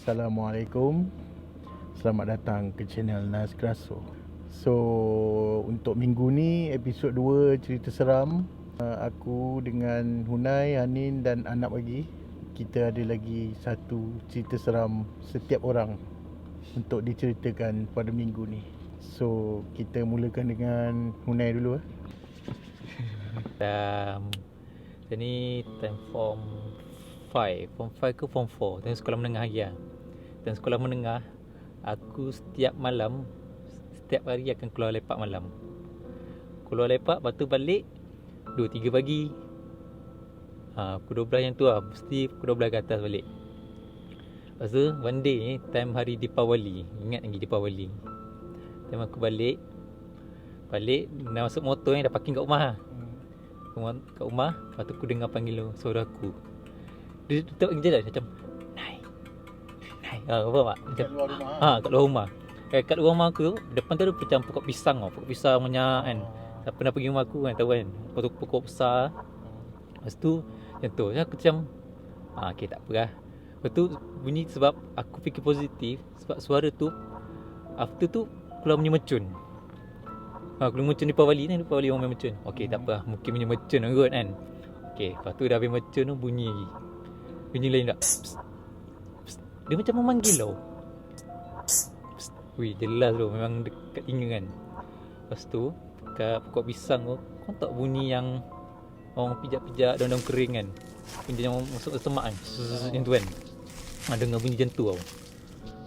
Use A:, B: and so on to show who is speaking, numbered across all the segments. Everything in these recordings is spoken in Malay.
A: Assalamualaikum. Selamat datang ke channel Nas Kraso. So, untuk minggu ni episod 2 cerita seram. Aku dengan Hunai, Hanin dan anak lagi. Kita ada lagi satu cerita seram setiap orang untuk diceritakan pada minggu ni. So, kita mulakan dengan Hunai dulu.
B: Saya ni time form 5 ke form 4, time sekolah menengah lagi lah. Dan sekolah menengah, aku setiap malam, setiap hari akan keluar lepak malam. Keluar lepak, lepas tu balik 2-3 pagi. Pukul 12 yang tu lah, mesti pukul 12 ke atas balik. Lepas tu one day ni, time hari Deepawali, ingat lagi Deepawali. Time aku balik dah masuk motor ni, dah parking kat rumah lah. Kat rumah, lepas tu aku dengar panggil suara aku. Dia tak panggil je macam Nai. Apa tak?
A: Kat luar rumah.
B: Kat luar rumah. Kat luar rumah aku, depan tu ada macam pokok pisang tau. Pokok pisang banyak kan. Siapa pernah pergi rumah aku kan tahu kan. Pokok besar. Lepas tu macam tu. Aku macam okay, tak apa lah. Lepas tu bunyi sebab aku fikir positif. Sebab suara tu after tu keluar bunyi mercun. Keluar mercun Deepawali ni, Deepawali orang main mercun. Okay, tak apa lah, mungkin bunyi mercun lah kot kan. Okay, lepas tu dah habis mercun tu bunyi lagi. Bunyi lain tak. Dia macam memanggil tau. Wih, jelas tu, memang dekat telinga kan. Lepas tu kat pokok pisang tu, kau tak bunyi yang orang pijak-pijak daun-daun kering kan. Bunyi yang masuk ke semak kan. Macam tu kan. Dengar bunyi macam tu tau.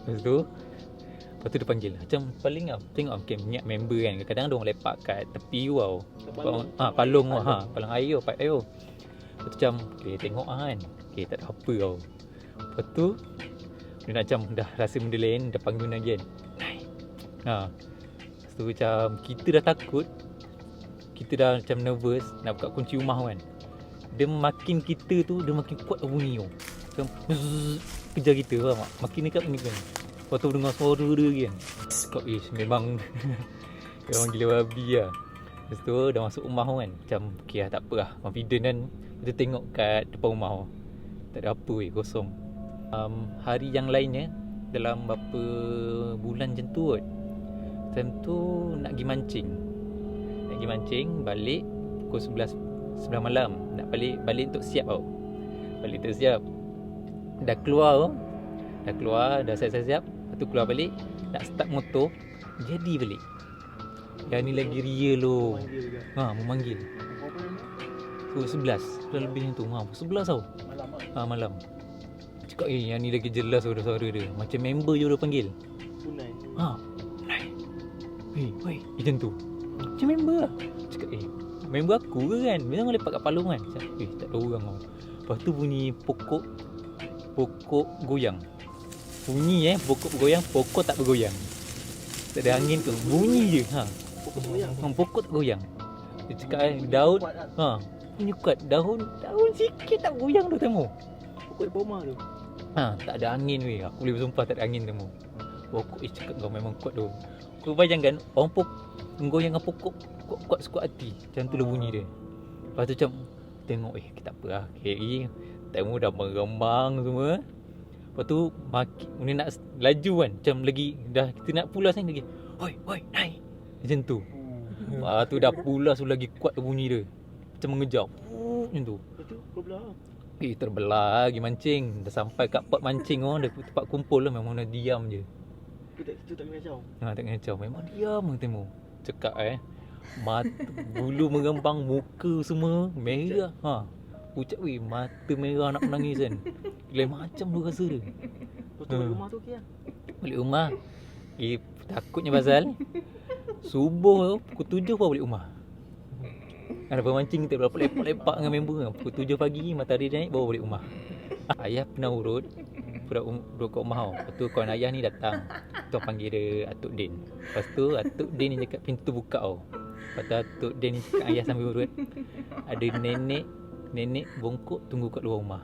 B: Lepas tu dia panggil. Macam paling lah, tengok okay, minyak member kan. Kadang-kadang ada orang lepak kat tepi tu tau. Palung air tau, pipe air tu. Lepas tu macam, okay, tengok kan. Okay, tak ada apa tau. Lepas tu dia nak macam dah rasa benda lain, dah panggil lagi kan. Lepas tu macam kita dah takut, kita dah macam nervous nak buka kunci rumah kan. Dia makin kita tu, dia makin kuat bunyi tu. Macam kejar kita faham tak? Makin dekat ni kan. Lepas tu dengar suara dia lagi kan. Kau memang memang gila babi lah. Lepas tu dah masuk rumah kan. Macam okay lah, tak apa lah, confident kan. Kita tengok kat depan rumah tu, tak ada apa kosong. Hari yang lainnya, dalam berapa bulan macam tu kot, time tu nak pergi mancing. Balik pukul 11 malam. Nak balik untuk siap tau. Balik untuk siap. Dah keluar, dah siap-siap. Lepas tu keluar balik, nak start motor, jadi balik. Yang ni lagi real lo. Memanggil. Pukul 11 lebih tu. 11 tau. Malam. Cakap yang ni lagi jelas suara dia. Macam member je dia panggil. Hunai. Weh, macam tu. Macam member lah. Cakap member aku ke kan? Memang lepak kat palung kan. Cakap tak ada orang tau. Lepas tu bunyi pokok goyang. Bunyi pokok bergoyang, pokok tak bergoyang. Tak ada angin tu. Bunyi je. Pokok tak goyang. Dia cakap daun bunyi kuat. Daun sikit tak goyang tu temu.
C: Pokok di rumah tu.
B: Tak ada angin weh. Aku boleh bersumpah tak ada angin temu. Pokok cakap kau memang kuat tu. Kau bayangkan orang menggoyang dengan pokok kuat sekuat hati. Macam tu lah bunyi dia. Lepas tu macam tengok tak apa lah. Temu dah merembang semua. Lepas tu ni nak laju kan. Macam lagi dah kita nak pulas ni lagi. Hoi, naik. Macam tu. Lepas tu dah pulas tu lagi kuat bunyi dia. Macam mengejar. Macam tu.
C: Lepas tu kau belah.
B: Terbelah lagi mancing. Dah sampai kat part mancing dah tempat kumpul lah. Memang dah diam je.
C: Itu tak kena kacau.
B: Tak kena kacau. Memang diam temu. Cakap mata, bulu merembang, muka semua merah. Ucap mata merah nak menangis kan. Lain macam tu rasa dia.
C: Lepas tu balik rumah tu okey lah.
B: Balik rumah takutnya pasal subuh pukul 7 baru balik rumah. Ada pemancing kita berapa lepak-lepak dengan member kan. Pukul 7 pagi matahari naik baru balik rumah. Ayah pernah urut kat rumah tau. Lepas tu kawan ayah ni datang. Tu panggil dia Atuk Din. Lepas tu Atuk Din ni cakap pintu buka tau. Lepas tu Atuk Din ni cakap ayah sambil urut, ada nenek bongkok tunggu kat luar rumah.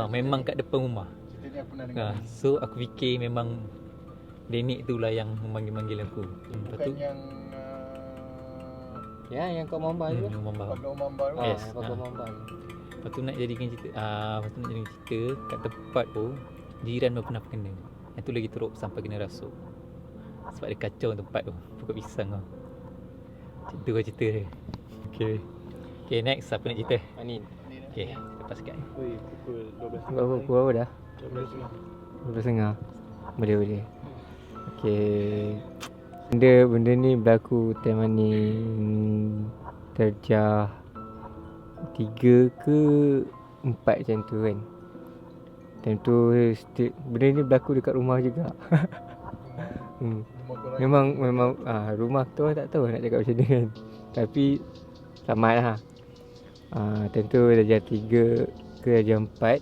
B: Memang kat depan rumah. So aku fikir memang nenek tu lah yang memanggil aku. Lepas tu
A: yang
C: yang kau mambal tu.
B: Yang mambal.
A: Pokok mambal.
B: Yes.
C: Pokok mambal.
B: Lepas tu nak jadikan cerita kat tempat tu jiran pun pernah kena. Yang tu lagi teruk sampai kena rasuk. Sebab dia kacau tempat tu, pokok pisang tu. Cerita dia. Okay, next siapa nak cerita?
D: Anin.
B: Okay, lepaskan.
C: Oi, pukul 12.
D: Pukul berapa dah?
C: 12.30.
D: 12.30. Boleh. Okay. Benda ni berlaku time Anin darjah 3 ke 4 macam tu kan. Time tu benda ni berlaku dekat rumah juga. Memang rumah tu orang tak tahu nak cakap macam ni kan. Tapi selamat lah. Time tu darjah 3 ke darjah 4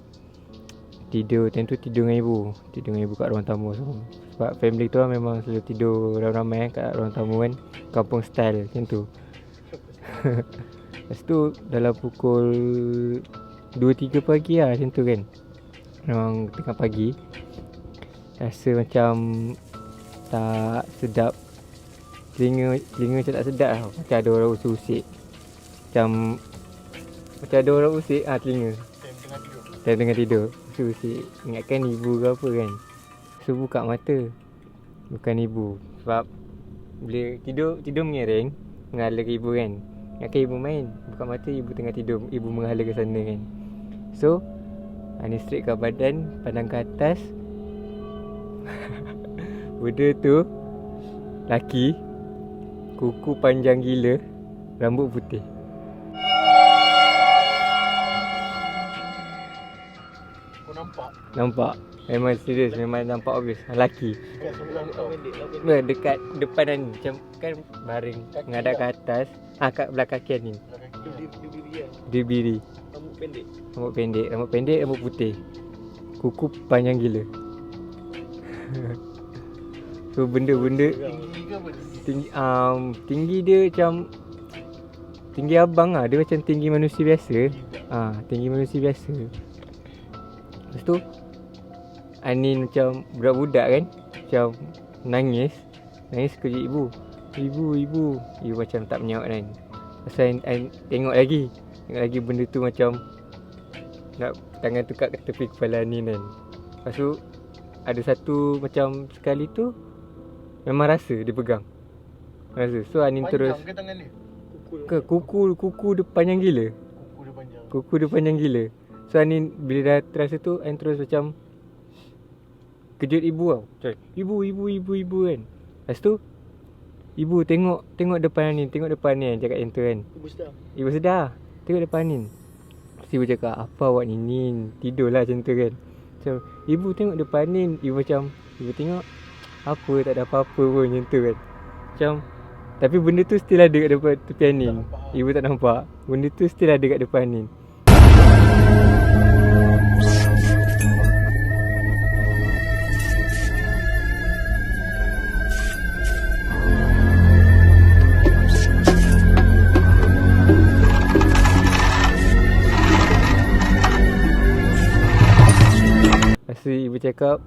D: tidur. Time tu tidur dengan ibu kat ruang tamu semua. Sebab family tu lah memang selalu tidur ramai-ramai kat ruang tamu kan. Kampung style macam tu. Lepas tu dalam pukul 2-3 pagi lah macam tu kan. Memang tengah pagi. Rasa macam tak sedap. Telinga macam tak sedap lah. Macam ada orang usik-usik. Macam ada orang usik telinga. Time tengah tidur. Usik-usik. Ingatkan ibu ke apa kan. So buka mata. Bukan ibu. Sebab bila tidur mengereng, menghala ke ibu kan. Ingatkan ibu main. Buka mata ibu tengah tidur. Ibu menghala ke sana kan. So Anin straight kat badan, pandang ke atas. Benda tu laki, kuku panjang gila, rambut putih.
A: Kau nampak?
D: Nampak. Memang serius, memang nampak obvious. Laki.
A: Dekat sebelah kau.
D: Dekat depan Anin. Macam kan baring menghadap ke atas. Kat belah kaki Anin. Dia biri.
C: Rambut pendek.
D: Rambut pendek, rambut putih. Kuku panjang gila. So benda-benda
A: Tinggi ke apa?
D: tinggi dia macam tinggi abang lah. Dia macam tinggi manusia biasa. Tinggi manusia biasa. Lepas tu Anin macam budak-budak kan, macam nangis kejut ibu. Ibu macam tak menjawab kan. Pasal Anin tengok lagi benda tu macam nak tangan tu kat tepi kepala Anin kan. Lepas tu ada satu macam sekali tu memang rasa dia pegang. Rasa. So Anin terus
A: Panjang ke tangan dia?
D: kuku dia panjang gila.
A: Kuku dia panjang.
D: So Anin bila dah terasa tu, Anin terus macam kejut ibu tau. Ibu kan. Lepas tu ibu tengok depan Anin, cakap yang tu kan. Ibu sedar. Tengok depan Anin. Lepas ibu cakap, apa awak ni Nin? Tidurlah macam tu kan. Macam ibu tengok depan Anin, ibu tengok apa, tak ada apa-apa pun macam tu kan. Macam tapi benda tu still ada kat depan tepi Anin. Ibu tak nampak. Benda tu still ada kat depan Anin. Lepas tu ibu cakap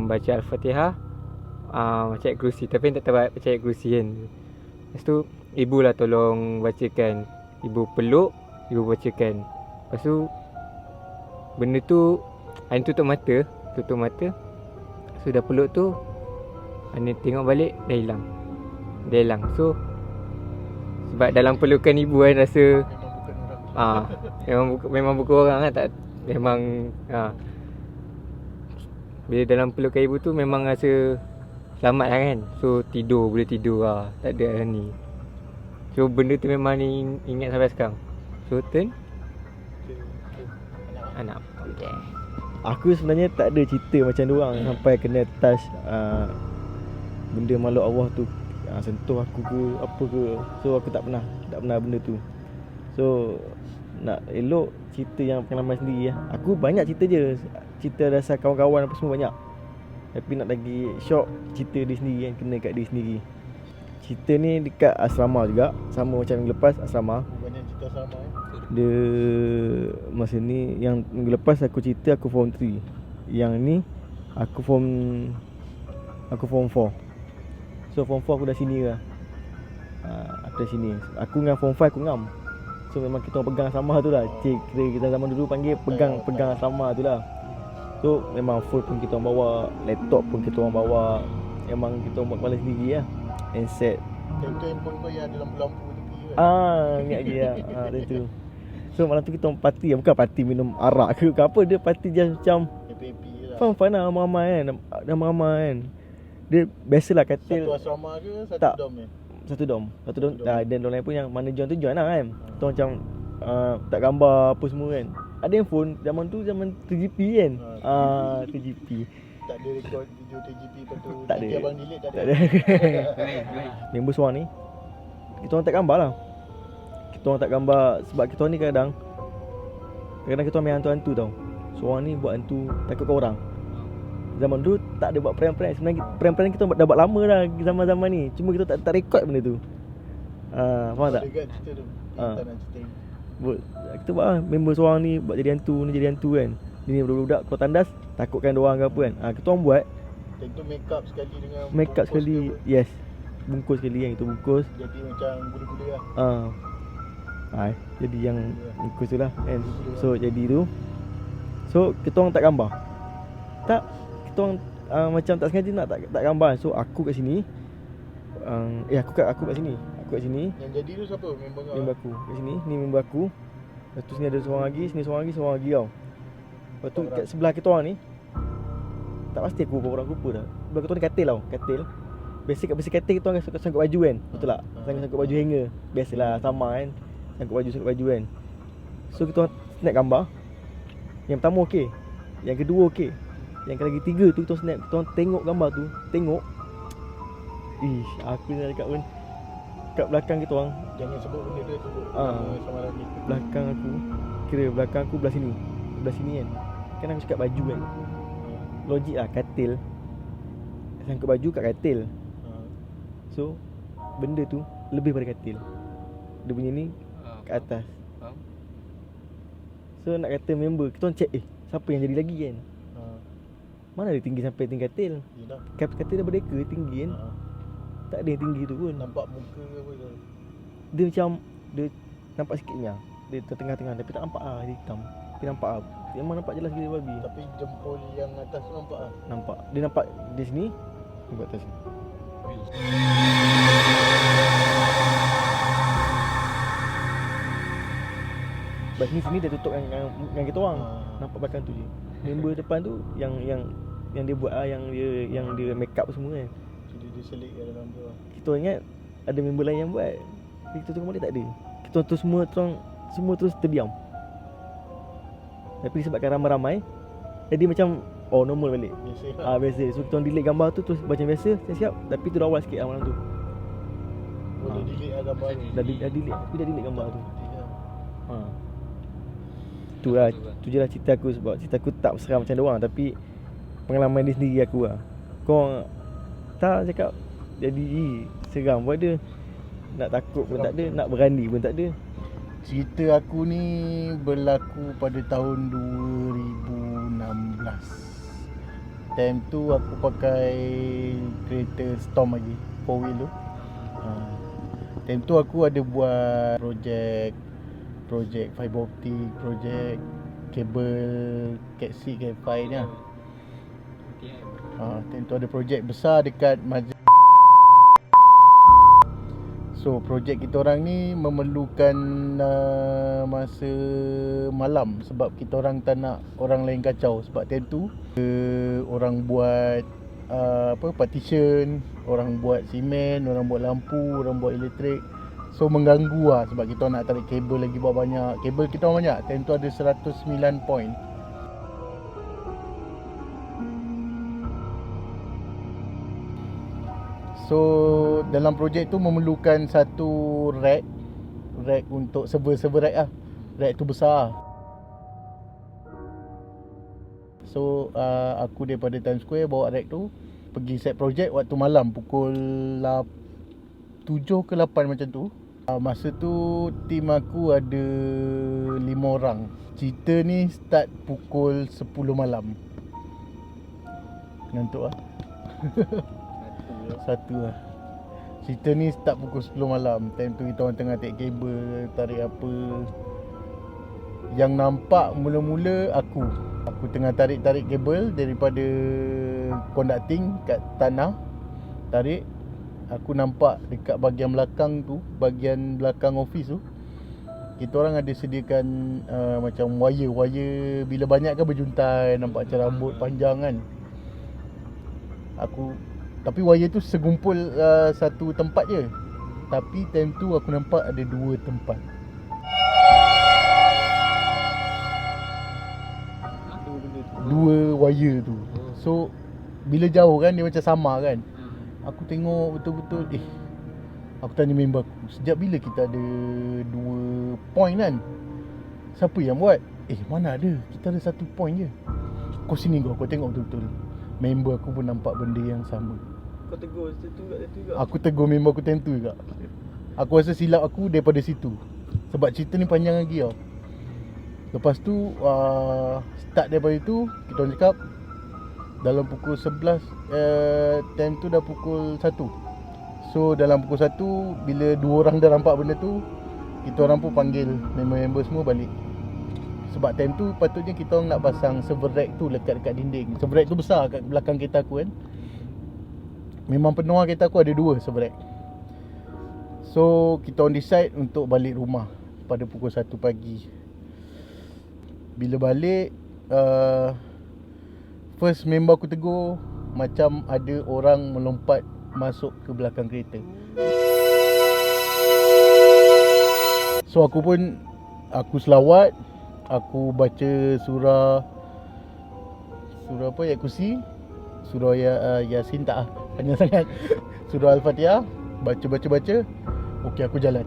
D: baca Al-Fatihah, baca ayat kursi. Tapi tak tahu baca ayat kursi kan. Lepas tu ibu lah tolong bacakan. Ibu peluk, ibu bacakan. Lepas tu benda tu Anin tutup mata. So dah peluk tu, Anin tengok balik, dah hilang. So sebab dalam pelukan ibu kan rasa memang bukan orang lah. Tak, memang bila dalam pelukan ibu tu memang rasa selamat lah kan. So boleh tidur lah. Tak ada ni. So benda tu memang ni ingat sampai sekarang. So turn anak. Okay.
C: Aku sebenarnya tak ada cerita macam diorang sampai kena touch benda makhluk Allah tu sentuh aku ke apa ke. So aku tak pernah benda tu. So nak elok cerita yang pengalaman sendiri lah. Aku banyak cerita je. Cerita dasar kawan-kawan apa semua banyak. Tapi nak lagi shock cerita dia sendiri kan, kena kat dia sendiri. Cerita ni dekat asrama juga. Sama macam minggu lepas asrama.
A: Banyak cerita asrama
C: Dia masa ni yang minggu lepas aku cerita aku form 3. Yang ni aku form 4. So form 4 aku dah sini lah. Aku dah sini. Aku dengan form 5 aku ngam. So memang kita orang pegang asrama tu lah. Cik kira kita zaman dulu panggil pegang asrama tu lah. So memang phone pun kita orang bawa, laptop pun kita orang bawa. Memang kita orang buat kepala sendiri lah. Handset.
A: Time tu handphone kau yang ada lampu-lampu tepi kan?
C: Ingat lagi lah. Tu. So malam tu kita orang party lah. Bukan party minum arak ke apa. Dia party just macam
A: Happy-happy je lah.
C: fun lah, ramai-ramai kan. Ramai-ramai kan. Dia biasalah katil.
A: Satu asrama ke satu
C: Tak.
A: dom ni?
C: Satu dom.
A: dom.
C: Dan dom lain pun yang mana join tu join lah kan. Kita macam tak gambar apa semua kan. Ada handphone zaman tu zaman 3GP kan. 3GP.
A: Tak ada record video TGP lepas tu
C: Tak
A: nanti
C: ada.
A: abang delete tak
C: Tak
A: ada.
C: ada. Member seorang ni kita orang tak gambar lah. Kita orang tak gambar sebab kita orang ni kadang kita main hantu-hantu tau. Seorang ni buat hantu takutkan orang. Zaman dulu tak ada buat prank-prank. Sebenarnya prank-prank kita dah buat lama dah zaman-zaman ni. Cuma kita tak record benda tu. Faham tak?
A: Dekat cerita tu. Tak nak cerita.
C: Kita buat lah member seorang ni buat jadi hantu, ni jadi hantu kan. Ni budak-budak keluar tandas takutkan dia orang ke apa kan. Kita orang buat
A: Time tu make up sekali dengan
C: make up
A: bungkus
C: sekali.
A: ke apa.
C: Yes. Bungkus sekali yang itu bungkus.
A: Jadi macam gula-gula lah.
C: Jadi yang bungkus tu lah kan. So jadi tu. So kita orang tak gambar. Tak, kita orang macam tak sengaja nak tak gambar. So aku kat sini. Aku kat sini. Aku kat sini.
A: Yang jadi tu siapa? Member kau?
C: Member aku kat sini, ni member aku. Lepas tu sini ada seorang lagi, sini seorang lagi tau. Lepas tu kat sebelah kita orang ni tak pasti aku berapa orang lupa dah. Sebelah kita orang ni katil tau, katil. Biasa katil kita orang sangkut baju kan. Betul tak? Sangkut baju hanger. Biasalah sama kan. Sangkut baju kan. So kita orang snap gambar. Yang pertama okey. Yang kedua okey. Yang lagi tiga tu kita orang snap, kita orang tengok gambar tu, tengok. Aku nak dekat pun kat belakang kita orang.
A: Jangan sebut benda dia, sebut nama sama lagi.
C: Belakang aku, kira belakang aku belah sini. Belah sini kan aku cakap baju kan. Logik lah, katil. Sangkut baju kat katil. So benda tu lebih pada katil. Dia punya ni kat atas. So nak kata member, kita orang check siapa yang jadi lagi kan. Mana dia tinggi sampai tinggi katil.
A: Yelah.
C: Katil dah berdeka tinggi kan. Tak ada yang tinggi tu pun.
A: Nampak muka ke apa ke?
C: Dia macam dia nampak sikitnya. Dia tengah-tengah tapi tak nampak dia hitam. Tapi nampak memang nampak jelas gila babi.
A: Tapi jempol yang atas tu nampak lah.
C: Nampak. Dia nampak di sini, nampak atas sini. Bas sini dia tutup dengan kita orang. Nampak belakang tu je. Member depan tu yang dia buat yang dia make up semua kan.
A: Jadi dia selit kat dalam tu lah.
C: Kita ingat ada member lain yang buat. Tapi kita tengok balik tak ada. Kita tu semua terus terdiam. Tapi sebabkan ramai-ramai, jadi macam normal balik.
A: Biasa lah.
C: Biasa. So kita orang delete gambar tu terus macam biasa, siap-siap. Tapi tu dah awal sikit malam tu.
A: Boleh delete lah gambar ni.
C: Dah delete, tapi dah delete gambar tu.
A: Tidak.
C: Tu je lah cerita aku. Sebab cerita aku tak seram macam diorang. Tapi pengalaman dia sendiri aku lah. Kau tak cakap jadi seram pun ada. Nak takut pun tak ada. Nak berani pun tak ada.
A: Cerita aku ni berlaku pada tahun 2016. Time tu aku pakai kereta Storm lagi, 4 wheel tu. Time tu aku ada buat projek fiber optic, projek kabel Cat C, Cat 5 ni lah. Time tu ada projek besar dekat Masjid. So projek kita orang ni memerlukan masa malam sebab kita orang tak nak orang lain kacau. Sebab time tu orang buat partition, orang buat simen, orang buat lampu, orang buat elektrik. So mengganggu lah sebab kita nak tarik kabel lagi buat banyak. Kabel kita orang banyak. Time tu ada 109 point. So dalam projek tu memerlukan satu rack untuk server rack lah. Rack tu besar. So aku daripada Times Square bawa rack tu pergi set projek waktu malam pukul 7 ke 8 macam tu. Masa tu tim aku ada 5 orang. Cerita ni start pukul 10 malam. Ngantuk lah. Satu lah. Cerita ni start pukul 10 malam. Time tu kita orang tengah take kabel, tarik apa. Yang nampak mula-mula aku tengah tarik kabel daripada conducting kat tanah. Tarik. Aku nampak dekat bahagian belakang tu, bahagian belakang office tu, kita orang ada sediakan macam wire bila banyak kan berjuntai, nampak macam rambut panjang kan. Tapi wire tu segumpul satu tempat je. Tapi time tu aku nampak ada dua tempat. Dua wire tu. So bila jauh kan dia macam sama kan. Aku tengok betul-betul, aku tanya member aku, sejak bila kita ada 2 point kan? Siapa yang buat? Mana ada, kita ada 1 point je. Kau sini kau tengok betul-betul. Member aku pun nampak benda yang sama.
C: Kau tegur situ juga.
A: Aku tegur member aku time tu juga. Aku rasa silap aku daripada situ. Sebab cerita ni panjang lagi tau. Lepas tu start daripada itu, kita orang cakap dalam pukul 11 time tu dah pukul 1. So dalam pukul 1 bila 2 orang dah nampak benda tu, kita orang pun panggil member-member semua balik. Sebab time tu patutnya kita orang nak pasang server rack tu dekat dinding. Server rack tu besar kat belakang kereta aku kan. Memang penuh kereta aku ada 2 server rack. So kita orang decide untuk balik rumah pada pukul 1 pagi. Bila balik first member aku tegur macam ada orang melompat masuk ke belakang kereta. So aku selawat. Aku baca surah apa, ayat kursi, surah Yasin tak panjang sangat. Surah Al-Fatihah, baca. Okey, aku jalan.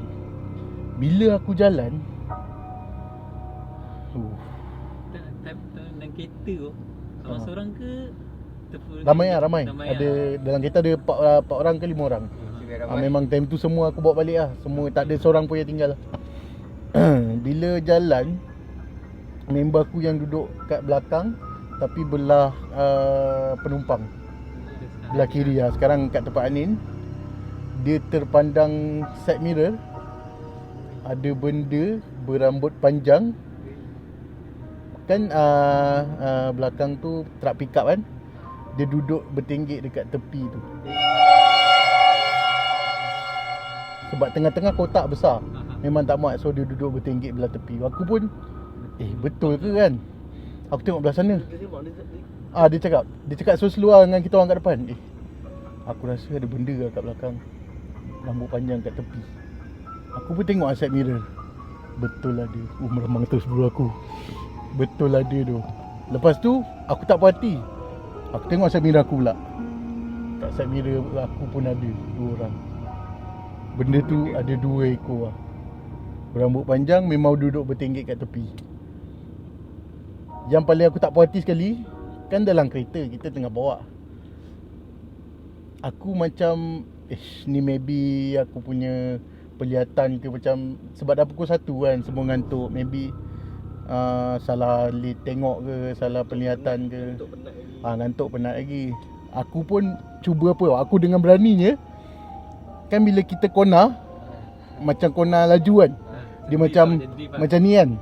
A: Bila aku jalan,
B: dalam kereta tu seorang ke
A: ramai. Ada dalam kereta ada 4 orang ke 5 orang. Memang time tu semua aku bawa balik lah. Semua tak ada seorang pun yang tinggal. Bila jalan, member aku yang duduk kat belakang tapi belah penumpang, belah kiri lah. Sekarang kat tempat Anin, dia terpandang side mirror, ada benda berambut panjang kan. Belakang tu truck pick up kan, dia duduk bertinggik dekat tepi tu. Sebab tengah-tengah kotak besar, memang tak muat. So dia duduk bertinggik belah tepi. Aku pun betul ke kan? Aku tengok belah sana. Dia cakap slow lah dengan kita orang kat depan. Aku rasa ada benda lah kat belakang, rambut panjang kat tepi. Aku pun tengok side mirror. Betul ada. Meremang terus bulu aku. Betul ada tu. Lepas tu aku tak puas hati. Aku tengok side mirror aku pula. Kat side mirror aku pun ada 2 orang. Benda tu ada 2 ekor lah. Berambut panjang, memang duduk bertinggik kat tepi. Yang paling aku tak puas hati sekali, kan dalam kereta kita tengah bawa. Aku macam ni maybe aku punya penglihatan ke, macam sebab dah pukul 1 kan, semua ngantuk. Maybe salah tengok ke, salah penglihatan ke. Ngantuk penat lagi. Aku pun cuba aku dengan beraninya kan, bila kita kona macam kona laju kan, dia macam ni kan.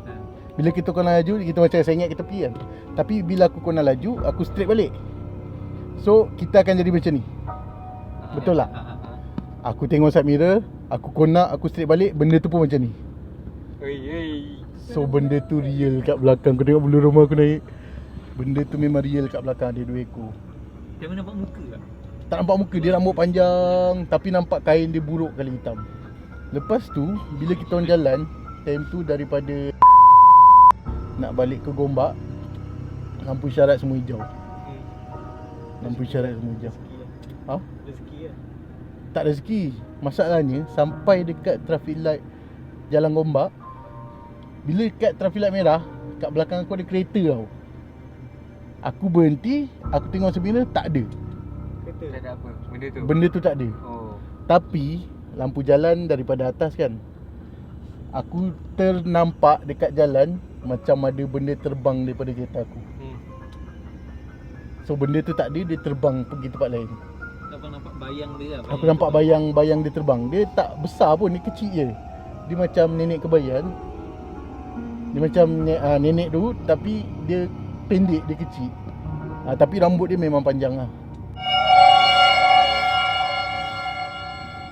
A: Bila kita kona laju, kita macam sengit ke tepi kan. Tapi bila aku kona laju, aku straight balik. So kita akan jadi macam ni. Betul tak? Aku tengok side mirror, aku kona, aku straight balik, benda tu pun macam ni. So benda tu real kat belakang. Kau tengok bulu rumah aku naik. Benda tu memang real kat belakang, ada 2 ekor.
B: Dia nampak muka tak?
A: Tak nampak muka, dia rambut panjang, tapi nampak kain dia buruk kali hitam. Lepas tu, bila kita orang jalan, time tu daripada nak balik ke Gombak, lampu isyarat semua hijau. Lampu isyarat semua hijau.
C: Rezeki lah.
A: Tak rezeki. Masalahnya, sampai dekat traffic light Jalan Gombak, bila dekat traffic light merah, kat belakang aku ada kereta tau. Aku berhenti, aku tengok sebelah, tak ada.
D: Tak ada apa benda tu.
A: Benda tu tak ada. Tapi lampu jalan daripada atas kan, aku ternampak dekat jalan macam ada benda terbang daripada kereta aku. So benda tu tak ada, dia terbang pergi tempat lain.
B: Abang nampak bayang dia lah.
A: Aku nampak bayang dia terbang. Dia tak besar pun, dia kecil je. Dia macam nenek kebayan. Dia macam nenek tu, tapi dia pendek, dia kecil. Tapi rambut dia memang panjang lah.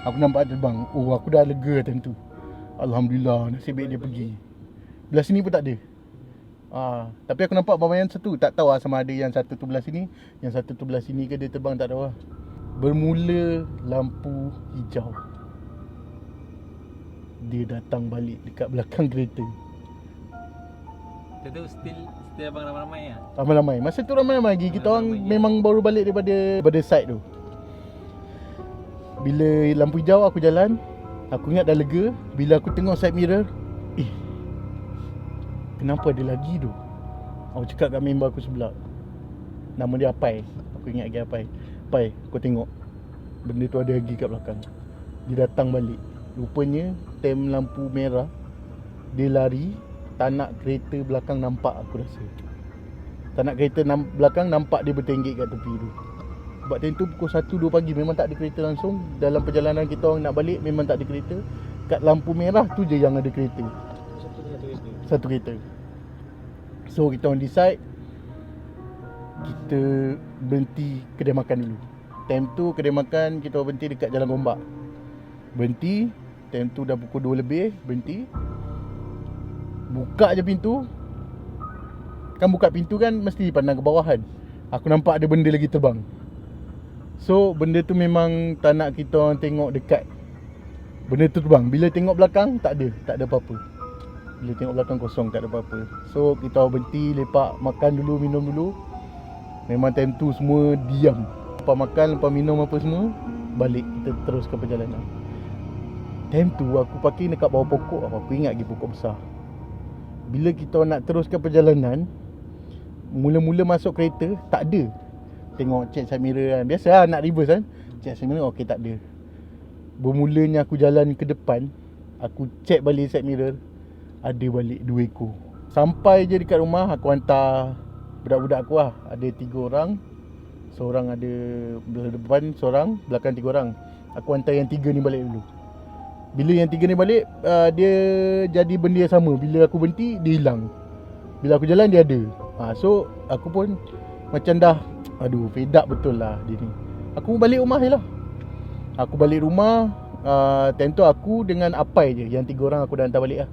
A: Aku nampak terbang. Oh, aku dah lega time tu. Alhamdulillah, nasib baik dia pergi. Belah sini pun tak ada. Tapi aku nampak babayan satu. Tak tahu lah sama ada yang satu tu belah sini, yang satu tu belah sini ke dia terbang, tak tahu lah. Bermula lampu hijau. Dia datang balik dekat belakang kereta.
B: Tentu still abang ramai-ramai lah.
A: Ramai-ramai. Masa tu ramai-ramai lagi. Kita orang memang baru balik daripada site tu. Bila lampu hijau aku jalan, aku ingat dah lega. Bila aku tengok side mirror, kenapa ada lagi tu? Aku cakap kat member aku sebelah. Nama dia Apai. Aku ingat lagi Apai. Apai, kau tengok, benda tu ada lagi kat belakang. Dia datang balik. Rupanya tem lampu merah. Dia lari. Tak nak kereta belakang nampak, aku rasa. Tak nak kereta belakang nampak dia bertenggek kat tepi tu. Sebab time tu pukul 1-2 pagi memang tak ada kereta langsung. Dalam perjalanan kita orang nak balik memang tak ada kereta. Kat lampu merah tu je yang ada kereta. Satu kereta. So kita orang decide kita berhenti kedai makan dulu. Time tu kedai makan kita berhenti dekat Jalan Gombak. Berhenti. Time tu dah pukul 2 lebih. Berhenti. Buka je pintu. Kan buka pintu kan mesti pandang ke bawah kan. Aku nampak ada benda lagi terbang. So benda tu memang tak nak kita orang tengok dekat. Benda tu terbang. Bila tengok belakang tak ada apa-apa. Bila tengok belakang kosong, tak ada apa-apa. So kita berhenti, lepak, makan dulu, minum dulu. Memang time tu semua diam. Lepas makan, lepas minum apa semua, balik, kita teruskan perjalanan. Time tu aku parking dekat bawah pokok. Aku ingat lagi pokok besar. Bila kita nak teruskan perjalanan, mula-mula masuk kereta, tak ada. Tengok check side mirror kan. Biasa lah nak reverse kan. Check side mirror, okey tak ada. Bermulanya aku jalan ke depan, aku check balik side mirror, ada balik 2 ekor. Sampai je dekat rumah, aku hantar budak-budak aku lah. Ada 3 orang. Seorang ada belah depan, seorang belakang 3 orang. Aku hantar yang 3 ni balik dulu. Bila yang 3 ni balik, dia jadi benda yang sama. Bila aku berhenti, dia hilang. Bila aku jalan, dia ada. So aku pun macam dah, aduh, fed up betul lah dia ni. Aku balik rumah je lah. Aku balik rumah, time tu aku dengan Apai je. Yang 3 orang aku dah hantar balik lah.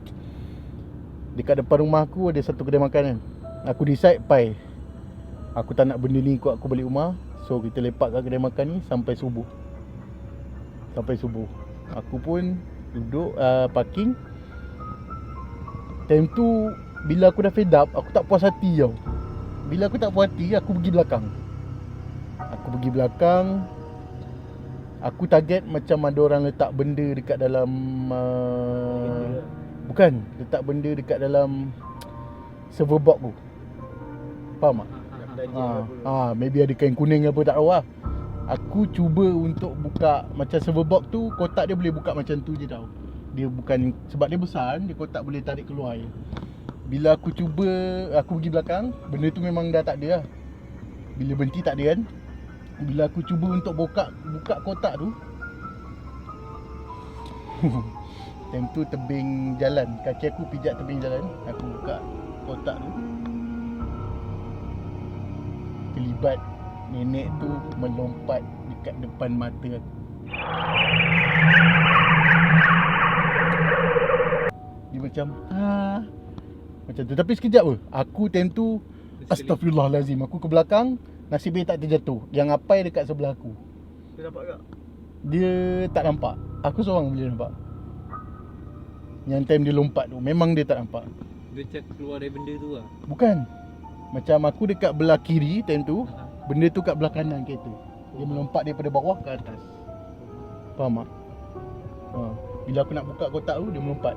A: Dekat depan rumah aku ada satu kedai makan kan. Aku decide, Pai, aku tak nak benda ni ikut aku balik rumah. So kita lepak kat kedai makan ni sampai subuh. Sampai subuh. Aku pun duduk parking. Time tu bila aku dah fed up, aku tak puas hati tau. Bila aku tak puas hati, aku pergi belakang. Aku pergi belakang. Aku target macam ada orang letak benda dekat dalam bukan, letak benda dekat dalam server box tu. Faham tak? Maybe ada kain kuning apa tak tahu lah. Aku cuba untuk buka macam server box tu, kotak dia boleh buka macam tu je tau. Dia bukan, sebab dia besar kan, dia kotak boleh tarik keluar je. Bila aku cuba, aku pergi belakang, benda tu memang dah tak ada lah. Bila berhenti tak ada kan. Bila aku cuba untuk buka kotak tu, time tu tebing jalan, kaki aku pijak tebing jalan. Aku buka kotak tu, terlibat nenek tu melompat dekat depan mata aku. Dia macam tu. Tapi sekejap apa, aku time tu astagfirullahalazim, aku ke belakang, nasib baik tak terjatuh. Yang Apai dekat sebelah aku.
C: Dia nampak tak?
A: Dia tak nampak. Aku seorang boleh nampak. Yang time dia lompat tu, memang dia tak nampak.
B: Dia macam keluar dari benda tu lah.
A: Bukan. Macam aku dekat belah kiri time tu, benda tu kat belah kanan kereta. Dia melompat daripada bawah ke atas. Faham tak? Bila aku nak buka kotak tu, dia melompat.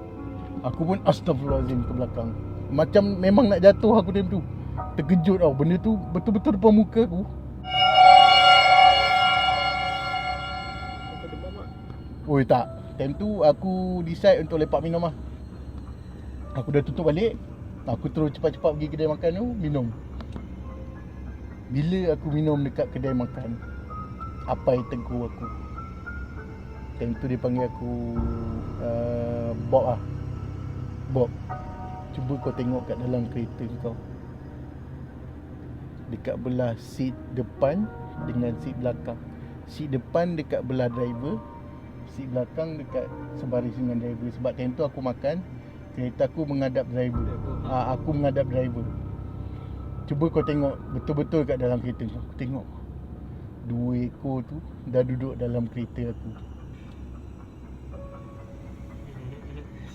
A: Aku pun astagfirullahalazim ke belakang. Macam memang nak jatuh aku time tu. Terkejut tau, benda tu betul-betul depan muka aku.
C: Kau demam tak?
A: Oi tak. Time tu aku decide untuk lepak minum lah. Aku dah tutup balik. Aku terus cepat-cepat pergi kedai makan tu, minum. Bila aku minum dekat kedai makan, Apai tegur aku. Time tu dia panggil aku Bob lah. Bob, cuba kau tengok kat dalam kereta kau, dekat belah seat depan dengan seat belakang. Seat depan dekat belah driver, seat belakang dekat sebaris dengan driver. Sebab time tu aku makan, kereta aku menghadap driver. Aku menghadap driver. Cuba kau tengok betul-betul kat dalam kereta kau. Aku tengok 2 ekor tu dah duduk dalam kereta aku.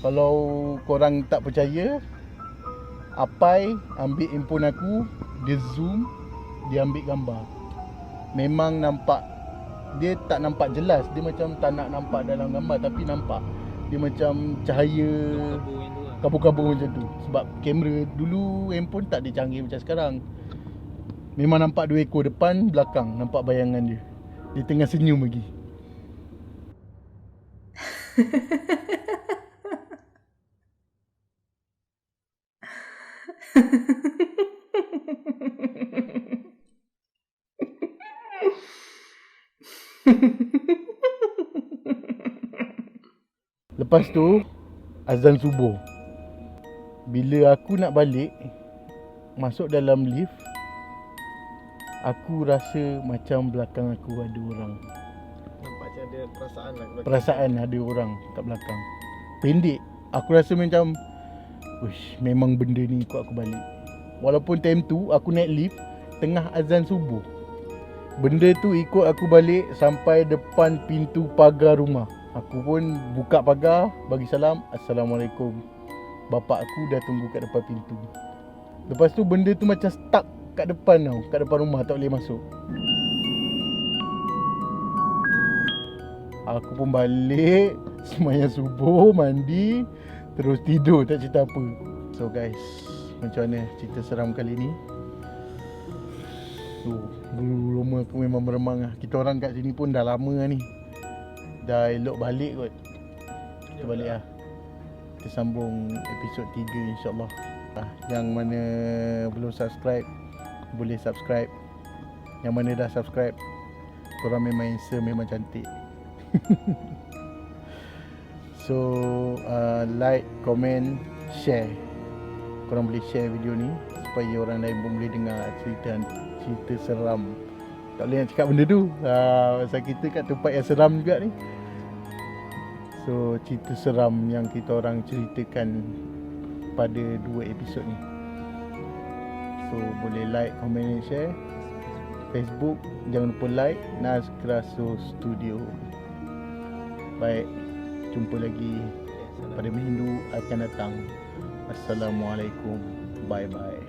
A: Kalau korang tak percaya, Apai ambil handphone aku, dia zoom, dia ambil gambar. Memang nampak, dia tak nampak jelas, dia macam tak nak nampak dalam gambar, tapi nampak dia macam cahaya kabur-kabur macam tu. Sebab kamera dulu, handphone tak ada canggih macam sekarang. Memang nampak 2 ekor depan, belakang, nampak bayangan dia. Dia tengah senyum lagi. Lepas tu azan subuh. Bila aku nak balik, masuk dalam lift, aku rasa macam belakang aku ada orang.
C: Nampak macam ada perasaan lah belakang.
A: Perasaan ada orang kat belakang. Pendek. Aku rasa macam, uish, memang benda ni ikut aku balik. Walaupun time tu aku naik lift tengah azan subuh, benda tu ikut aku balik sampai depan pintu pagar rumah. Aku pun buka pagar, bagi salam, Assalamualaikum. Bapak aku dah tunggu kat depan pintu. Lepas tu benda tu macam stuck kat depan tau, kat depan rumah, tak boleh masuk. Aku pun balik, sembahyang subuh, mandi, terus tidur, tak cerita apa. So guys, macam mana cerita seram kali ni? Bulu roma aku memang meremang lah. Kita orang kat sini pun dah lama lah ni. Dah elok balik kot. Kita balik lah. Kita sambung episod 3 insyaAllah. Yang mana belum subscribe, boleh subscribe. Yang mana dah subscribe, korang memang handsome, memang cantik. So like, comment, share. Korang boleh share video ni supaya orang lain pun boleh dengar cerita seram. Tak boleh nak cakap benda tu, pasal kita kat tempat yang seram juga ni. So cerita seram yang kita orang ceritakan pada 2 episod ni. So boleh like, comment and share. Facebook jangan lupa like, Nas Kraso Studio. Baik, jumpa lagi pada minggu akan datang. Assalamualaikum. Bye bye.